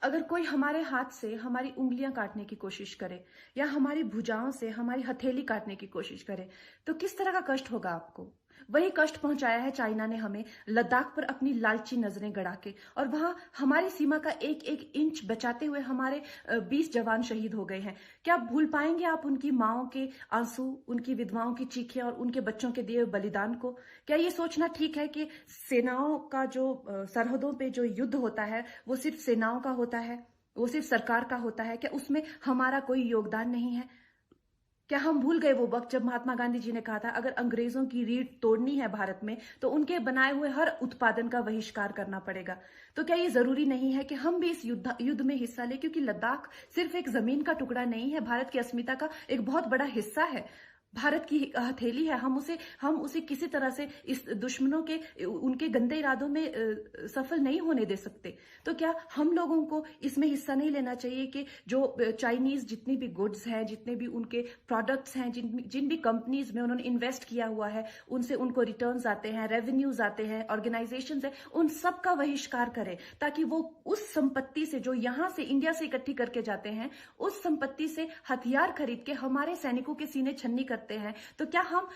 अगर कोई हमारे हाथ से हमारी उंगलियां काटने की कोशिश करे या हमारी भुजाओं से हमारी हथेली काटने की कोशिश करे तो किस तरह का कष्ट होगा आपको। वही कष्ट पहुंचाया है चाइना ने हमें लद्दाख पर अपनी लालची नजरें गड़ा के, और वहां हमारी सीमा का एक एक इंच बचाते हुए हमारे 20 जवान शहीद हो गए हैं। क्या भूल पाएंगे आप उनकी माओं के आंसू, उनकी विधवाओं की चीखें और उनके बच्चों के दिए बलिदान को? क्या ये सोचना ठीक है कि सेनाओं का जो सरहदों पे जो युद्ध होता है वो सिर्फ सेनाओं का होता है, वो सिर्फ सरकार का होता है? क्या उसमें हमारा कोई योगदान नहीं है? क्या हम भूल गए वो वक्त जब महात्मा गांधी जी ने कहा था अगर अंग्रेजों की रीढ़ तोड़नी है भारत में तो उनके बनाए हुए हर उत्पादन का बहिष्कार करना पड़ेगा? तो क्या ये जरूरी नहीं है कि हम भी इस युद्ध में हिस्सा लें, क्योंकि लद्दाख सिर्फ एक जमीन का टुकड़ा नहीं है, भारत की अस्मिता का एक बहुत बड़ा हिस्सा है, भारत की हथेली है। हम उसे किसी तरह से इस दुश्मनों के उनके गंदे इरादों में सफल नहीं होने दे सकते। तो क्या हम लोगों को इसमें हिस्सा नहीं लेना चाहिए कि जो चाइनीज जितनी भी गुड्स हैं, जितने भी उनके प्रोडक्ट्स हैं, जिन भी कंपनीज में उन्होंने इन्वेस्ट किया हुआ है, उनसे उनको रिटर्न्स आते हैं, रेवेन्यूज आते हैं, ऑर्गेनाइजेशंस है, उन सब का बहिष्कार करें, ताकि वो उस संपत्ति से जो यहां से इंडिया से इकट्ठी करके जाते हैं, उस संपत्ति से हथियार खरीद के हमारे सैनिकों के सीने छन्नी करते हैं। तो क्या हम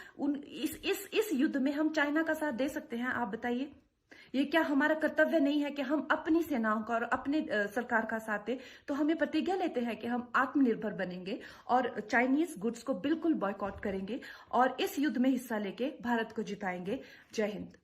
इस युद्ध में हम चाइना का साथ दे सकते हैं? आप बताइए। ये क्या हमारा कर्तव्य नहीं है कि हम अपनी सेनाओं का और अपने सरकार का साथ दें? तो हमें प्रतिज्ञा लेते हैं कि हम आत्मनिर्भर बनेंगे और चाइनीज गुड्स को बिल्कुल बॉयकॉट करेंगे और इस युद्ध में हिस्सा लेके भारत को जिताएंगे। जय हिंद।